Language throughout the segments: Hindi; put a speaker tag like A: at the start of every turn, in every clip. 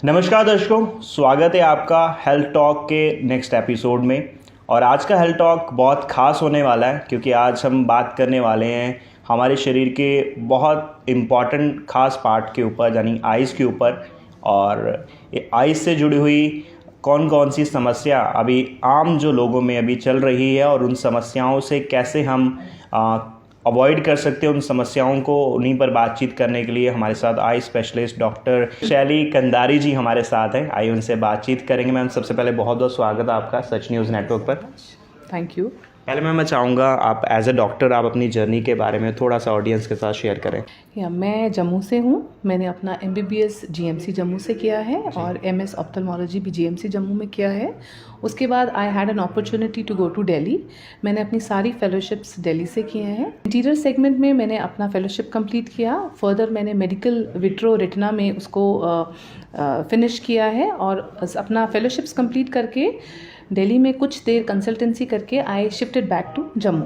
A: नमस्कार दर्शकों, स्वागत है आपका हेल्थ टॉक के नेक्स्ट एपिसोड में। और आज का हेल्थ टॉक बहुत ख़ास होने वाला है क्योंकि आज हम बात करने वाले हैं हमारे शरीर के बहुत इम्पॉर्टेंट ख़ास पार्ट के ऊपर, यानी आइज़ के ऊपर। और ये आइज़ से जुड़ी हुई कौन कौन सी समस्या अभी आम जो लोगों में अभी चल रही है और उन समस्याओं से कैसे हम अवॉइड कर सकते हैं उन समस्याओं को, उन्हीं पर बातचीत करने के लिए हमारे साथ आई स्पेशलिस्ट डॉक्टर शैली कंदारी जी हमारे साथ हैं। आइए उनसे बातचीत करेंगे। मैम, सबसे पहले बहुत बहुत स्वागत है आपका सच न्यूज़ नेटवर्क पर।
B: Thank you.
A: पहले मैं चाहूँगा आप एज अ डॉक्टर आप अपनी जर्नी के बारे में थोड़ा सा ऑडियंस के साथ शेयर करें।
B: मैं जम्मू से हूँ। मैंने अपना MBBS GMC जम्मू से किया है और MS ऑप्थेल्मोलॉजी भी GMC जम्मू में किया है। उसके बाद I had an opportunity to go to Delhi. मैंने अपनी सारी फेलोशिप्स दिल्ली से किए हैं। इंटीरियर सेगमेंट में मैंने अपना फेलोशिप कंप्लीट किया। फर्दर मैंने मेडिकल विट्रो रेटिना में उसको फिनिश किया है और अपना फेलोशिप्स कंप्लीट करके दिल्ली में कुछ देर कंसल्टेंसी करके I shifted back to Jammu.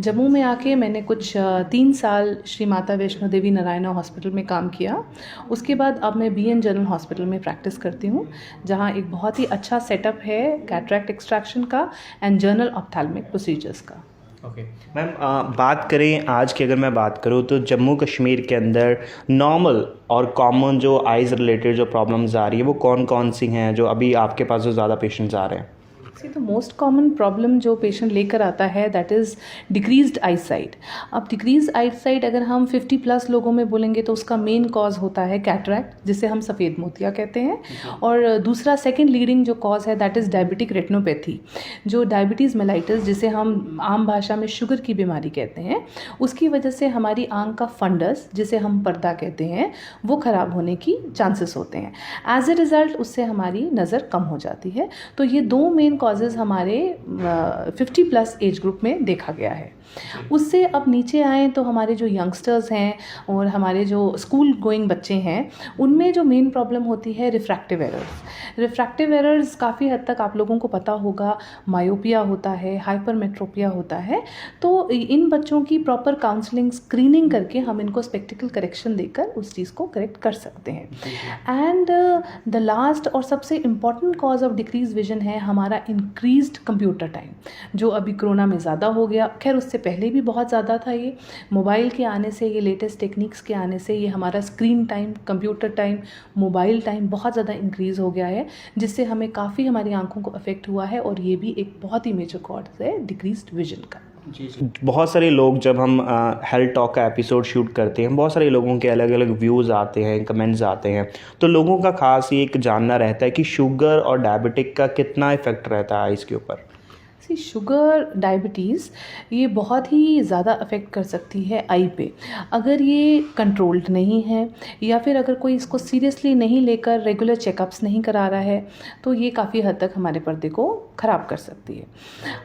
B: Jammu में आके मैंने कुछ 3 साल श्री माता वैष्णो देवी नारायणा हॉस्पिटल में काम किया। उसके बाद अब मैं BN जनरल हॉस्पिटल में प्रैक्टिस करती हूँ, जहाँ एक बहुत ही अच्छा सेटअप है कैटरैक्ट एक्सट्रैक्शन का एंड जनरल ऑप्थेल्मिक प्रोसीजर्स का।
A: ओके मैम, बात करें आज की, अगर मैं बात करूँ तो जम्मू कश्मीर के अंदर नॉर्मल और कॉमन जो आइज़ रिलेटेड जो प्रॉब्लम्स आ रही है वो कौन कौन सी हैं जो अभी आपके पास जो ज़्यादा पेशेंट्स आ रहे हैं?
B: तो मोस्ट कॉमन प्रॉब्लम जो पेशेंट लेकर आता है that is decreased I site. अब डिक्रीज आई साइट अगर हम 50+ लोगों में बोलेंगे तो उसका मेन कॉज होता है कैटरैक्ट, जिसे हम सफ़ेद मोतिया कहते हैं। और दूसरा सेकंड लीडिंग जो कॉज है दैट इज़ डायबिटिक रेटिनोपैथी, जो डायबिटीज़ मेलाइटिस जिसे हम आम भाषा में शुगर की बीमारी कहते हैं, उसकी वजह से हमारी आँख का फंडस जिसे हम पर्दा कहते हैं वो ख़राब होने की चांसेस होते हैं। एज ए रिज़ल्ट उससे हमारी नज़र कम हो जाती है। तो ये दो मेन कॉजेज़ हमारे 50+ एज ग्रुप में देखा गया है। उससे अब नीचे आएँ तो हमारे जो यंगस्टर्स हैं और हमारे जो स्कूल गोइंग बच्चे हैं उनमें जो मेन प्रॉब्लम होती है रिफ्रैक्टिव एरर्स। रिफ्रैक्टिव एरर्स काफ़ी हद तक आप लोगों को पता होगा, मायोपिया होता है, हाइपरमेट्रोपिया होता है। तो इन बच्चों की प्रॉपर काउंसलिंग स्क्रीनिंग करके हम इनको स्पेक्टिकल करेक्शन देकर उस चीज़ को करेक्ट कर सकते हैं। एंड द लास्ट और सबसे important cause of decrease vision है हमारा इंक्रीज्ड कंप्यूटर टाइम, जो अभी कोरोना में ज़्यादा हो गया। खैर उससे पहले भी बहुत ज़्यादा था। ये मोबाइल के आने से, ये लेटेस्ट टेक्निक्स के आने से ये हमारा screen time, computer time, mobile time बहुत ज़्यादा इंक्रीज़ हो गया है, जिससे हमें काफ़ी हमारी आंखों को अफेक्ट हुआ है। और ये भी एक बहुत ही मेजर कॉज है डिक्रीज्ड विजन का।
A: जी। बहुत सारे लोग, जब हम हेल्थ टॉक का एपिसोड शूट करते हैं, बहुत सारे लोगों के अलग अलग व्यूज़ आते हैं, कमेंट्स आते हैं, तो लोगों का खास ये एक जानना रहता है कि शुगर और डायबिटिक का कितना इफेक्ट रहता है आइज़ के ऊपर।
B: शुगर डायबिटीज़ ये बहुत ही ज़्यादा अफेक्ट कर सकती है आई पे। अगर ये कंट्रोल्ड नहीं है या फिर अगर कोई इसको सीरियसली नहीं लेकर रेगुलर चेकअप्स नहीं करा रहा है तो ये काफ़ी हद तक हमारे पर्दे को ख़राब कर सकती है।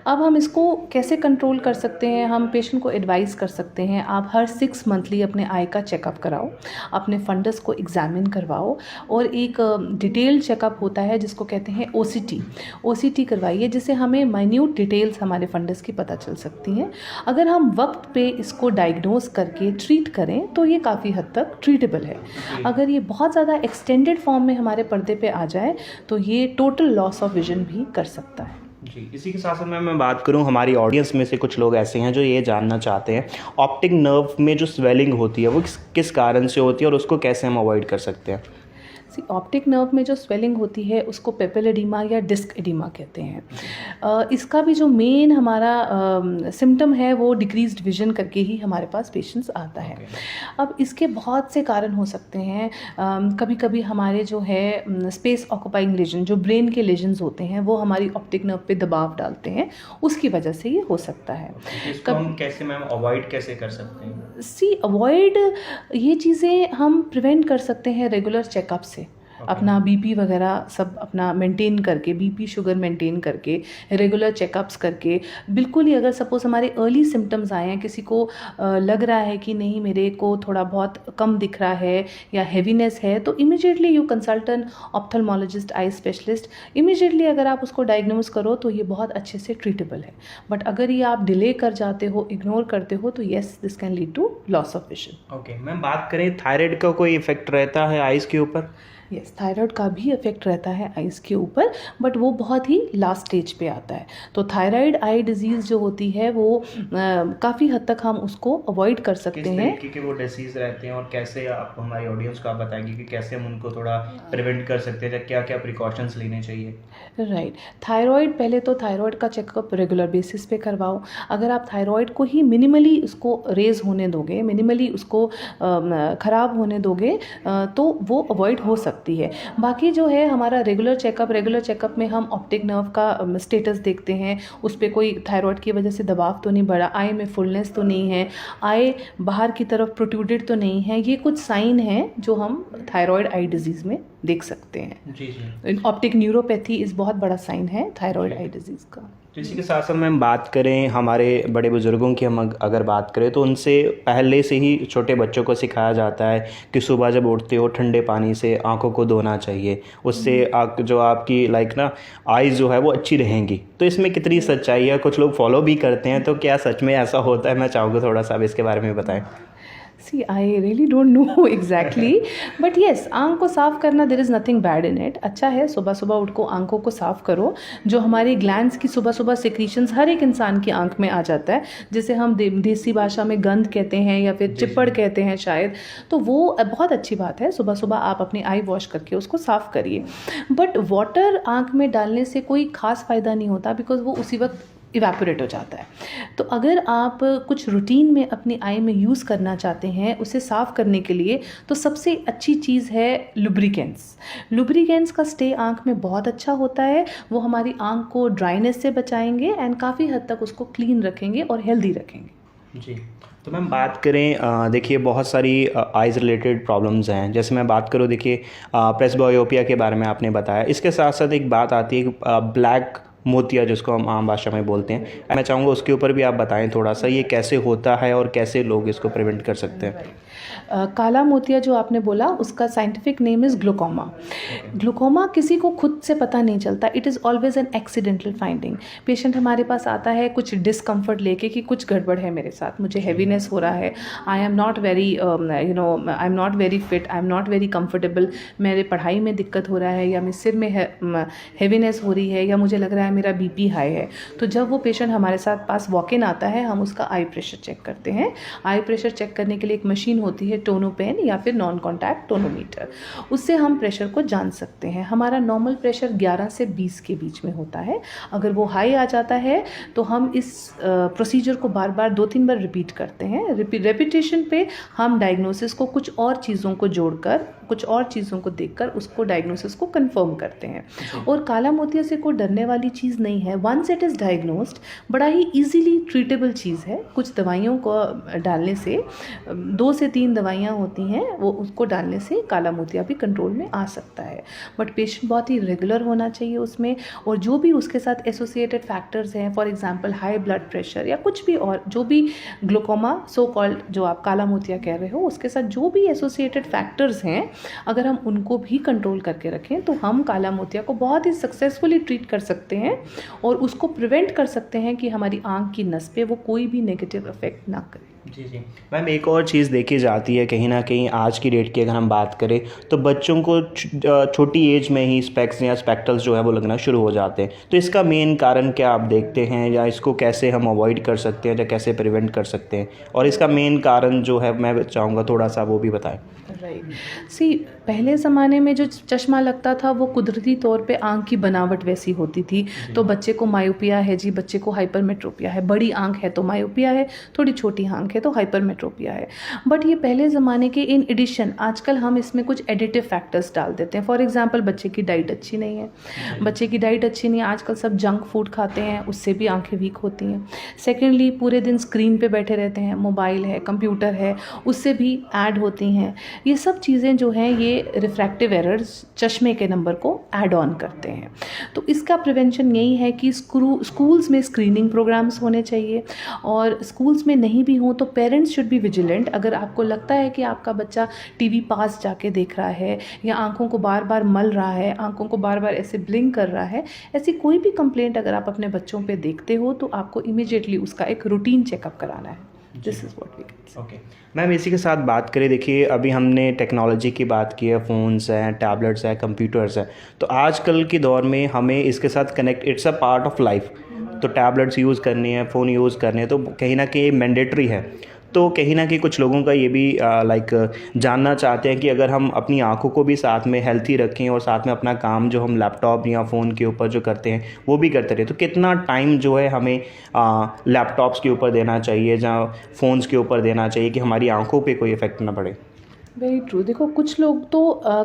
B: अब हम इसको कैसे कंट्रोल कर सकते हैं? हम पेशेंट को एडवाइस कर सकते हैं, आप हर 6 मंथली अपने आई का चेकअप कराओ, अपने फंडस को एग्जामिन करवाओ और एक डिटेल्ड चेकअप होता है जिसको कहते हैं OCT करवाइए, जिससे हमें माइन्यूट डिटेल्स हमारे फंडस की पता चल सकती हैं। अगर हम वक्त पे इसको डायग्नोज करके ट्रीट करें तो ये काफ़ी हद तक ट्रीटेबल है। अगर ये बहुत ज़्यादा एक्सटेंडेड फॉर्म में हमारे पर्दे पे आ जाए तो ये टोटल लॉस ऑफ विजन भी कर सकता है।
A: जी, इसी के साथ साथ मैं बात करूं, हमारी ऑडियंस में से कुछ लोग ऐसे हैं जो ये जानना चाहते हैं ऑप्टिक नर्व में जो स्वेलिंग होती है वो किस कारण से होती है और उसको कैसे हम अवॉइड कर सकते हैं?
B: ऑप्टिक नर्व में जो स्वेलिंग होती है उसको पेपिल एडिमा या डिस्क एडिमा कहते हैं। इसका भी जो मेन हमारा सिम्टम है वो डिक्रीज्ड विजन करके ही हमारे पास पेशेंट्स आता है। अब इसके बहुत से कारण हो सकते हैं। कभी कभी हमारे जो है स्पेस ऑक्यूपाइंग लेजन, जो ब्रेन के लेजन्स होते हैं, वो हमारी ऑप्टिक नर्व पे दबाव डालते हैं, उसकी वजह से ये हो सकता है।
A: इसको हम कैसे मैम अवॉइड कैसे कर सकते हैं?
B: अवॉइड ये चीज़ें हम प्रिवेंट कर सकते हैं रेगुलर चेकअप से। अपना BP वगैरह सब अपना मेंटेन करके, BP शुगर मेंटेन करके, रेगुलर चेकअप्स करके, बिल्कुल ही अगर सपोज़ हमारे अर्ली सिम्टम्स आए हैं, किसी को लग रहा है कि नहीं मेरे को थोड़ा बहुत कम दिख रहा है या हैवीनेस है, तो immediately you consult N ophthalmologist, eye specialist. Immediately अगर आप उसको डायग्नोज करो तो ये बहुत अच्छे से ट्रीटेबल है। बट अगर ये आप डिले कर जाते हो, इग्नोर करते हो, तो yes this can lead to loss of vision.
A: Okay ma'am, बात करें थायराइड का कोई इफेक्ट रहता है आइज़ के ऊपर?
B: यस, थायराइड का भी इफेक्ट रहता है आइज़ के ऊपर, बट वो बहुत ही लास्ट स्टेज पे आता है। तो थायराइड आई डिजीज़ जो होती है वो काफ़ी हद तक हम उसको अवॉइड कर सकते
A: किस
B: हैं।
A: तरीके के वो डिसीज़ रहते हैं और कैसे आप हमारी ऑडियंस को आप बताएंगे कि कैसे हम उनको थोड़ा प्रिवेंट कर सकते हैं, क्या क्या प्रिकॉशंस लेने चाहिए?
B: राइट, थायराइड पहले तो थायराइड का चेकअप रेगुलर बेसिस पे करवाओ। अगर आप थायराइड को ही मिनिमली उसको रेज होने दोगे, मिनिमली उसको ख़राब होने दोगे, तो वो अवॉइड हो सकती है। बाकी जो है हमारा रेगुलर चेकअप में हम ऑप्टिक नर्व का स्टेटस देखते हैं, उस पर कोई थायराइड की वजह से दबाव तो नहीं बढ़ा, आई में फुलनेस तो नहीं है, आई बाहर की तरफ प्रोट्रूडेड तो नहीं है। ये कुछ साइन हैं जो हम थायराइड आई डिजीज़ में देख सकते हैं।
A: जी जी।
B: ऑप्टिक न्यूरोपैथी इस बहुत बड़ा साइन है थायराइड आई डिजीज़ का।
A: तो इसी के साथ साथ हम बात करें हमारे बड़े बुज़ुर्गों की, हम अगर बात करें तो उनसे पहले से ही छोटे बच्चों को सिखाया जाता है कि सुबह जब उठते हो ठंडे पानी से आंखों को धोना चाहिए, उससे जो आपकी आइज़ जो है वो अच्छी रहेंगी। तो इसमें कितनी सच्चाई है? कुछ लोग फॉलो भी करते हैं, तो क्या सच में ऐसा होता है? मैं चाहूँगा थोड़ा सा अब इसके बारे में बताएं।
B: See I really don't know exactly, but yes, आँख को साफ़ करना there is nothing bad in it. अच्छा है, सुबह सुबह उठ को आँखों को साफ़ करो। जो हमारी ग्लैंड्स की सुबह सुबह सिक्रीशंस हर एक इंसान की आँख में आ जाता है, जिसे हम देसी भाषा में गंध कहते हैं या फिर चिप्पड़ कहते हैं शायद। तो वो बहुत अच्छी बात है, सुबह सुबह आप अपनी आई वॉश करके उसको साफ़ करिए। बट वाटर आँख में डालने से कोई ख़ास फ़ायदा नहीं होता, बिकॉज वो उसी वक्त इवेपोरेट हो जाता है। तो अगर आप कुछ रूटीन में अपनी आई में यूज़ करना चाहते हैं उसे साफ़ करने के लिए, तो सबसे अच्छी चीज़ है लुब्रिकेंट्स का स्टे आँख में बहुत अच्छा होता है। वो हमारी आँख को ड्राइनेस से बचाएंगे एंड काफ़ी हद तक उसको क्लीन रखेंगे और हेल्दी रखेंगे।
A: जी। तो मैम बात करें, देखिए बहुत सारी आइज़ रिलेटेड प्रॉब्लम्स हैं। जैसे मैं बात करूँ, देखिए प्रेसबायोपिया के बारे में आपने बताया। इसके साथ साथ एक बात आती है ब्लैक मोतिया, जिसको हम आम भाषा में बोलते हैं। मैं चाहूँगा उसके ऊपर भी आप बताएं थोड़ा सा, ये कैसे होता है और कैसे लोग इसको प्रिवेंट कर सकते हैं?
B: काला मोतिया जो आपने बोला, उसका scientific name is glaucoma. Glaucoma किसी को खुद से पता नहीं चलता, it is always an accidental finding. Patient हमारे पास आता है कुछ डिस्कम्फर्ट लेके कि कुछ गड़बड़ है मेरे साथ, मुझे हैवीनेस हो रहा है, I am not very I am not very fit, I am not very comfortable, मेरे पढ़ाई में दिक्कत हो रहा है, या मेरे सिर में हैवीनेस हो रही है, या मुझे लग रहा है मेरा बीपी हाई है। तो जब वो पेशेंट हमारे साथ पास वॉक इन आता है, हम उसका आई प्रेशर चेक करते हैं। आई प्रेशर चेक करने के लिए एक मशीन होती है, टोनोपेन या फिर नॉन कॉन्टैक्ट टोनोमीटर, उससे हम प्रेशर को जान सकते हैं। हमारा नॉर्मल प्रेशर 11 से 20 के बीच में होता है। अगर वो हाई आ जाता है तो हम इस प्रोसीजर को बार बार 2-3 बार रिपीट करते हैं। रेपिटेशन पे हम डायग्नोसिस को कुछ और चीज़ों को जोड़कर, कुछ और चीज़ों को देखकर उसको डायग्नोसिस को कंफर्म करते हैं। और काला मोतिया से कोई डरने वाली चीज़ नहीं है। वंस इट इज़ डायग्नोस्ड, बड़ा ही इजीली ट्रीटेबल चीज़ है। कुछ दवाइयों को डालने से, 2 से 3 दवाइयाँ होती हैं, वो उसको डालने से काला मोतिया भी कंट्रोल में आ सकता है। बट पेशेंट बहुत ही रेगुलर होना चाहिए उसमें, और जो भी उसके साथ एसोसिएटेड फैक्टर्स हैं, for example high blood pressure या कुछ भी और, जो भी ग्लूकोमा सो कॉल्ड जो आप काला मोतिया कह रहे हो, उसके साथ जो भी एसोसिएटेड फैक्टर्स हैं, अगर हम उनको भी कंट्रोल करके रखें तो हम काला मोतिया को बहुत ही सक्सेसफुली ट्रीट कर सकते हैं और उसको प्रिवेंट कर सकते हैं कि हमारी आँख की नस पे वो कोई भी नेगेटिव इफेक्ट ना करे।
A: जी जी। मैम एक और चीज़ देखी जाती है कहीं ना कहीं आज की डेट की, अगर हम बात करें तो बच्चों को छोटी एज में ही स्पेक्स या स्पेक्टल्स जो है वो लगना शुरू हो जाते हैं। तो इसका मेन कारण क्या आप देखते हैं, या इसको कैसे हम अवॉइड कर सकते हैं, या कैसे प्रिवेंट कर सकते हैं? और इसका मेन कारण जो है मैं चाहूँगा थोड़ा सा वो भी बताएं।
B: राइट, सी पहले ज़माने में जो चश्मा लगता था वो कुदरती तौर पे आँख की बनावट वैसी होती थी। तो बच्चे को मायोपिया है जी, बच्चे को हाइपरमेट्रोपिया है, बड़ी आँख है तो मायोपिया है, थोड़ी छोटी आँख है तो हाइपरमेट्रोपिया है। बट ये पहले ज़माने के, इन एडिशन आजकल हम इसमें कुछ एडिटिव फैक्टर्स डाल देते हैं। फॉर एग्जांपल बच्चे की डाइट अच्छी नहीं है, बच्चे की डाइट अच्छी नहीं है, आजकल सब जंक फूड खाते हैं, उससे भी आँखें वीक होती हैं। सेकेंडली, पूरे दिन स्क्रीन पे बैठे रहते हैं, मोबाइल है, कंप्यूटर है, उससे भी ऐड होती हैं। ये सब चीज़ें जो हैं ये रिफ्रैक्टिव एरर्स चश्मे के नंबर को ऐड ऑन करते हैं। तो इसका प्रिवेंशन यही है कि स्कूल्स में स्क्रीनिंग प्रोग्राम्स होने चाहिए, और स्कूल्स में नहीं भी हों तो पेरेंट्स शुड बी विजिलेंट। अगर आपको लगता है कि आपका बच्चा टीवी पास जाके देख रहा है, या आंखों को बार बार मल रहा है, आंखों को बार बार ऐसे ब्लिंक कर रहा है, ऐसी कोई भी कंप्लेंट अगर आप अपने बच्चों पे देखते हो तो आपको इमीडिएटली उसका एक रूटीन चेकअप कराना है। This is what we can say.
A: Okay ma'am, इसी के साथ बात करें, देखिए अभी हमने टेक्नोलॉजी की बात की है, फ़ोन्स हैं, टैबलेट्स हैं, कंप्यूटर्स हैं, तो आजकल के दौर में हमें इसके साथ connect, it's a part of life. तो टैबलेट्स यूज़ करनी है, फ़ोन यूज़ करने हैं, तो कहीं ना कहीं मैंडेटरी है। तो कहीं ना कहीं कुछ लोगों का ये भी जानना चाहते हैं कि अगर हम अपनी आंखों को भी साथ में हेल्थी रखें और साथ में अपना काम जो हम लैपटॉप या फ़ोन के ऊपर जो करते हैं वो भी करते रहे, तो कितना टाइम जो है हमें लैपटॉप्स के ऊपर देना चाहिए या फ़ोन्स के ऊपर देना चाहिए कि हमारी आंखों पे कोई इफ़ेक्ट ना पड़े?
B: Very true. देखो कुछ लोग तो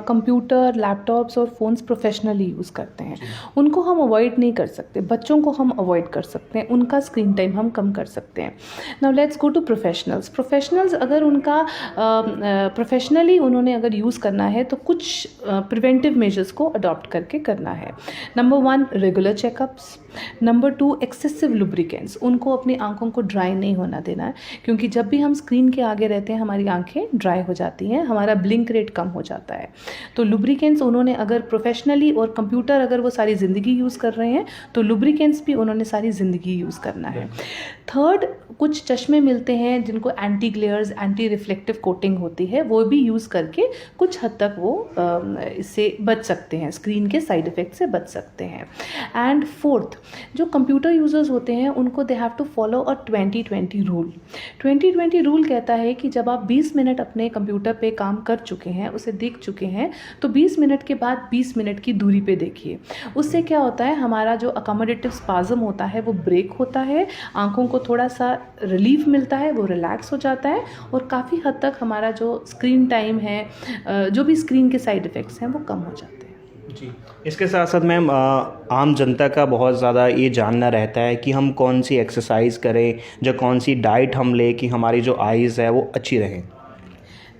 B: कंप्यूटर, लैपटॉप्स और फ़ोन्स प्रोफेशनली यूज़ करते हैं, उनको हम अवॉइड नहीं कर सकते। बच्चों को हम अवॉइड कर सकते हैं, उनका स्क्रीन टाइम हम कम कर सकते हैं। Now let's go to professionals. Professionals अगर उनका प्रोफेशनली उन्होंने अगर यूज़ करना है तो कुछ प्रिवेंटिव मेजर्स को अडॉप्ट करके करना है। Number 1 regular checkups. Number 2 excessive lubricants. उनको अपनी आंखों को ड्राई नहीं होना देना है, क्योंकि जब भी हम स्क्रीन के आगे रहते हैं हमारी आंखें ड्राई हो जाती हैं, हमारा ब्लिंक रेट कम हो जाता है। तो लुब्रिकेंट्स उन्होंने अगर प्रोफेशनली, और कंप्यूटर अगर वो सारी ज़िंदगी यूज़ कर रहे हैं तो लुब्रिकेंट्स भी उन्होंने सारी ज़िंदगी यूज़ करना है। थर्ड, कुछ चश्मे मिलते हैं जिनको एंटी ग्लेयर्स, एंटी रिफ्लेक्टिव कोटिंग होती है, वो भी यूज़ करके कुछ हद तक वो इससे बच सकते हैं, स्क्रीन के साइड इफ़ेक्ट से बच सकते हैं। एंड फोर्थ, जो कंप्यूटर यूज़र्स होते हैं उनको they have to follow a 20-20 rule. 20-20 rule कहता है कि जब आप 20 मिनट अपने कंप्यूटर पे काम कर चुके हैं, उसे देख चुके हैं, तो 20 मिनट के बाद 20 मिनट की दूरी पे देखिए। उससे क्या होता है, हमारा जो अकोमोडेटिव स्पाज़म होता है वो ब्रेक होता है, आंखों को थोड़ा सा रिलीफ मिलता है, वो रिलैक्स हो जाता है, और काफ़ी हद तक हमारा जो स्क्रीन टाइम है, जो भी स्क्रीन के साइड इफ़ेक्ट्स हैं वो कम हो जाते हैं।
A: जी, इसके साथ साथ मैम आम जनता का बहुत ज़्यादा ये जानना रहता है कि हम कौन सी एक्सरसाइज करें, जो कौन सी डाइट हम लें कि हमारी जो आइज़ है वो अच्छी रहें।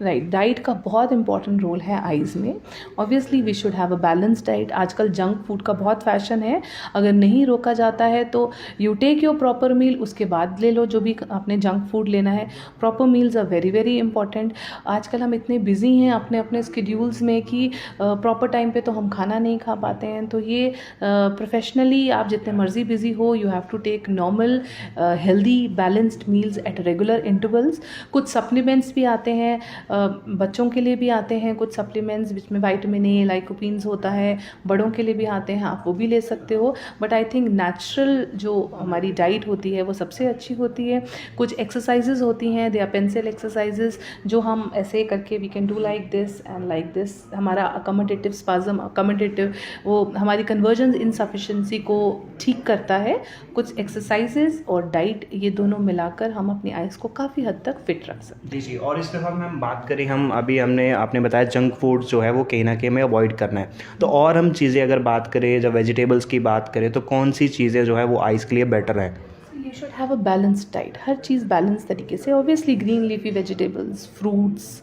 B: राइट, डाइट का बहुत इंपॉर्टेंट रोल है आइज़ में। Obviously we should have a balance diet. आजकल जंक फूड का बहुत फैशन है, अगर नहीं रोका जाता है तो you take your proper meal, उसके बाद ले लो जो भी आपने जंक फूड लेना है। Proper meals are very very important. आजकल हम इतने बिजी हैं अपने अपने स्केड्यूल्स में कि प्रॉपर टाइम पे तो हम खाना नहीं खा पाते हैं। तो ये प्रोफेशनली आप जितने मर्जी बिजी हो, you have to take normal healthy balanced meals at regular intervals. कुछ सप्लीमेंट्स भी आते हैं, बच्चों के लिए भी आते हैं कुछ सप्लीमेंट्स जिसमें विटामिन ए, लाइकोपीन्स होता है, बड़ों के लिए भी आते हैं, आप वो भी ले सकते हो। बट आई थिंक नेचुरल जो हमारी डाइट होती है वो सबसे अच्छी होती है। कुछ एक्सरसाइजेज होती हैं, दे आर पेंसिल एक्सरसाइजेज, जो हम ऐसे करके we can do like this and like this. हमारा अकोमोडेटिव स्पाज़म, अकोमोडेटिव वो हमारी कन्वर्जन इनसफिशिएंसी को ठीक करता है। कुछ एक्सरसाइजेज और डाइट, ये दोनों मिलाकर हम अपनी आइज़ को काफ़ी हद तक फिट रख सकते हैं।
A: जी जी, और इसके साथ मैम बात करें, हम अभी आपने बताया जंक फूड जो है वो कहीं ना कहीं हमें अवॉइड करना है, तो और हम चीज़ें अगर बात करें, जब वेजिटेबल्स की बात करें, तो कौन सी चीज़ें जो है वो आइज़ के लिए बेटर है?
B: You should have a balanced diet, her cheese balance तरीके से। Obviously green leafy vegetables, fruits.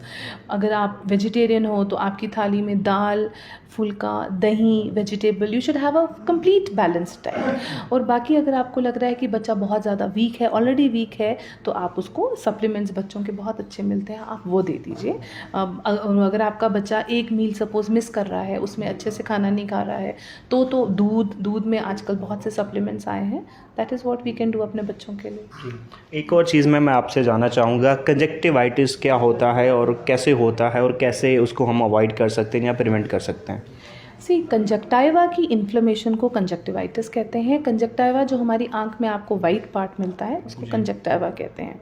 B: अगर आप वेजिटेरियन हो तो आपकी थाली में दाल, फुल्का, दही, vegetable, you should have a complete balanced diet. और बाकी अगर आपको लग रहा है कि बच्चा बहुत ज़्यादा वीक है, ऑलरेडी वीक है, तो आप उसको सप्लीमेंट्स बच्चों के बहुत अच्छे मिलते हैं, आप वो दे दीजिए। अगर आपका बच्चा एक मील सपोज़ मिस कर रहा है, उसमें अच्छे से खाना नहीं खा रहा है, तो दूध में आजकल बहुत से सप्लीमेंट्स आए हैं। That is what we can do अपने बच्चों के लिए।
A: एक और चीज़ मैं आपसे जानना चाहूँगा, कंजक्टिवाइटिस क्या होता है और कैसे होता है, और कैसे उसको हम अवॉइड कर सकते हैं या प्रिवेंट कर सकते हैं?
B: कंजक्टाइवा की इन्फ्लेमेशन को कंजक्टिवाइटिस कहते हैं। कंजक्टाइवा जो हमारी आंख में आपको वाइट पार्ट मिलता है उसको कंजक्टाइवा कहते हैं।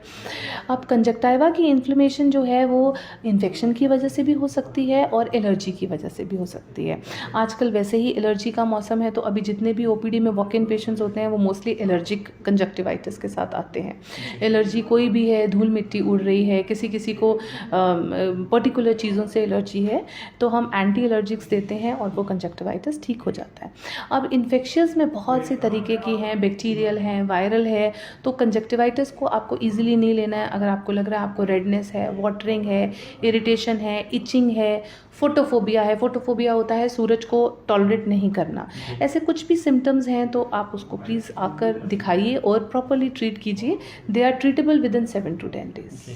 B: अब कंजक्टाइवा की इन्फ्लेमेशन जो है वो इन्फेक्शन की वजह से भी हो सकती है और एलर्जी की वजह से भी हो सकती है। आजकल वैसे ही एलर्जी का मौसम है, तो अभी जितने भी ओपीडी में वॉक इन पेशेंट्स होते हैं वो मोस्टली एलर्जिक कंजक्टिवाइटिस के साथ आते हैं। एलर्जी कोई भी है, धूल मिट्टी उड़ रही है, किसी को पर्टिकुलर चीज़ों से एलर्जी है, तो हम एंटी एलर्जिक्स देते हैं और वो कंजक्टिवाइटिस ठीक हो जाता है। अब इन्फेक्शियस में बहुत से तरीके की हैं, बैक्टीरियल हैं, वायरल है। तो कंजक्टिवाइटिस को आपको इजीली नहीं लेना है। अगर आपको लग रहा है आपको रेडनेस है, वाटरिंग है, इरिटेशन है, इचिंग है, फोटोफोबिया है, फोटोफोबिया होता है सूरज को टॉलरेट नहीं करना, ऐसे कुछ भी सिम्टम्स हैं तो आप उसको प्लीज़ आकर दिखाइए और प्रॉपरली ट्रीट कीजिए। They are treatable within 7 to 10 days।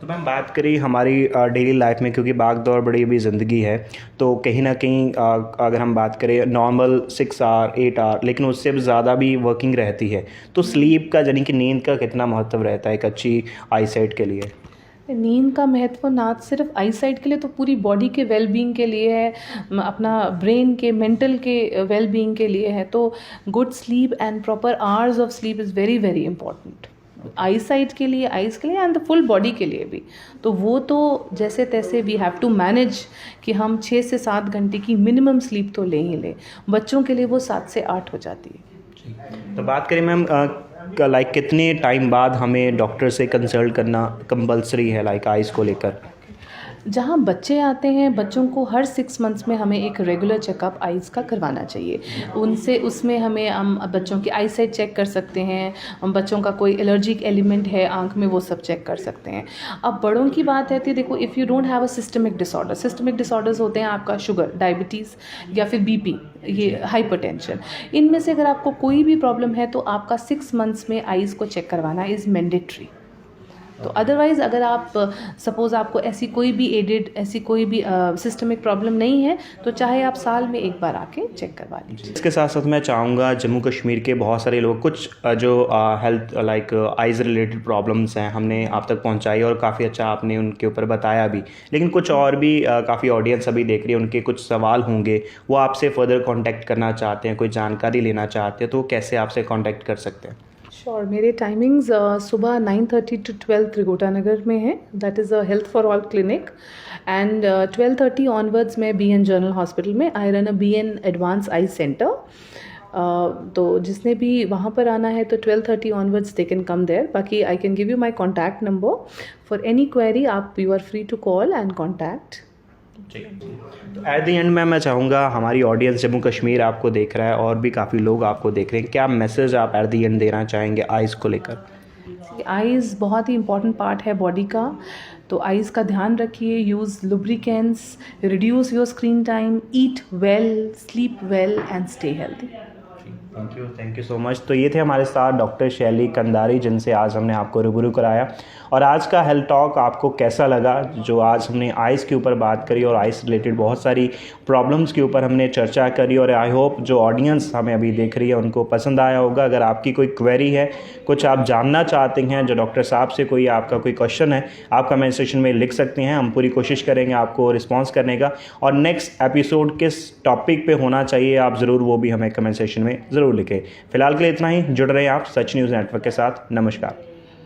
A: तो मैम बात करें हमारी डेली लाइफ में, क्योंकि भाग दौड़ बड़ी भी ज़िंदगी है, तो कहीं ना कहीं अगर हम बात करें नॉर्मल 6 आवर 8 आवर, लेकिन उससे भी ज़्यादा भी वर्किंग रहती है, तो स्लीप का यानी कि नींद का कितना महत्व रहता है एक अच्छी आईसाइट के लिए?
B: नींद का महत्व ना सिर्फ आई साइट के लिए, तो पूरी बॉडी के वेल बीइंग के लिए है, अपना ब्रेन के मेंटल के वेल बीइंग के लिए है। तो good sleep and proper hours of sleep is very very important I site के लिए, आइज़ के लिए एंड द फुल बॉडी के लिए भी। तो वो तो जैसे तैसे वी हैव टू मैनेज कि हम 6 से 7 घंटे की मिनिमम स्लीप तो ले ही लें। बच्चों के लिए वो 7 से 8 हो जाती है।
A: तो बात करें मैम लाइक कितने टाइम बाद हमें डॉक्टर से कंसल्ट करना कंपलसरी है लाइक आइज़ को लेकर?
B: जहाँ बच्चे आते हैं, बच्चों को हर 6 मंथ्स में हमें एक रेगुलर चेकअप आइज़ का करवाना चाहिए। उसमें हम बच्चों की आई साइट चेक कर सकते हैं, हम बच्चों का कोई एलर्जिक एलिमेंट है आँख में वो सब चेक कर सकते हैं। अब बड़ों की बात है, देखो if you don't have a systemic disorders होते हैं आपका शुगर, डायबिटीज़ या फिर बीपी, ये हाइपरटेंशन, इनमें से अगर आपको कोई भी प्रॉब्लम है तो आपका 6 मंथ्स में आइज़ को चेक करवाना इज़ मैंडेटरी। तो अदरवाइज़ अगर आप सपोज़ आपको ऐसी कोई भी सिस्टमिक प्रॉब्लम नहीं है, तो चाहे आप साल में एक बार आके चेक करवा लीजिए।
A: इसके साथ साथ मैं चाहूँगा जम्मू कश्मीर के बहुत सारे लोग कुछ जो health like eyes related problems हैं हमने आप तक पहुँचाई और काफ़ी अच्छा आपने उनके ऊपर बताया भी, लेकिन कुछ और भी काफ़ी ऑडियंस अभी देख रही है, उनके कुछ सवाल होंगे, वो आपसे फर्दर कॉन्टैक्ट करना चाहते हैं, कोई जानकारी लेना चाहते हैं, तो कैसे आपसे कॉन्टैक्ट कर सकते हैं?
B: श्योर, मेरे टाइमिंग्स सुबह 9:30 to 12 त्रिगोटा नगर में है, that is a health for all clinic. And 12:30 onwards मैं BN जनरल हॉस्पिटल में I run a BN advance eye centre. तो जिसने भी वहाँ पर आना है तो 12:30 onwards they can come there. बाकी I can give you my contact number for any query, you are free to call and contact.
A: तो एट द एंड मैं चाहूँगा हमारी ऑडियंस जम्मू कश्मीर आपको देख रहा है और भी काफ़ी लोग आपको देख रहे हैं, क्या मैसेज आप एट द एंड देना चाहेंगे आइज़ को लेकर?
B: आइज़ बहुत ही इंपॉर्टेंट पार्ट है बॉडी का, तो आइज़ का ध्यान रखिए, use lubricants, reduce your screen time, eat well, sleep well and stay healthy.
A: Thank you so much. तो ये थे हमारे साथ डॉक्टर शैली कंदारी, जिनसे आज हमने आपको रूबरू कराया। और आज का हेल्थ टॉक आपको कैसा लगा, जो आज हमने आइज़ के ऊपर बात करी और आइज़ रिलेटेड बहुत सारी प्रॉब्लम्स के ऊपर हमने चर्चा करी, और आई होप जो ऑडियंस हमें अभी देख रही है उनको पसंद आया होगा। अगर आपकी कोई क्वेरी है, कुछ आप जानना चाहते हैं जो डॉक्टर साहब से, कोई आपका कोई क्वेश्चन है, आप कमेंट सेक्शन में लिख सकते हैं, हम पूरी कोशिश करेंगे आपको रिस्पॉन्स करने का। और नेक्स्ट एपिसोड किस टॉपिक पे होना चाहिए आप ज़रूर वो भी हमें कमेंट सेक्शन में ज़रूर लिखें। फिलहाल के लिए इतना ही। जुड़ रहे हैं आप सच न्यूज़ नेटवर्क के साथ। नमस्कार।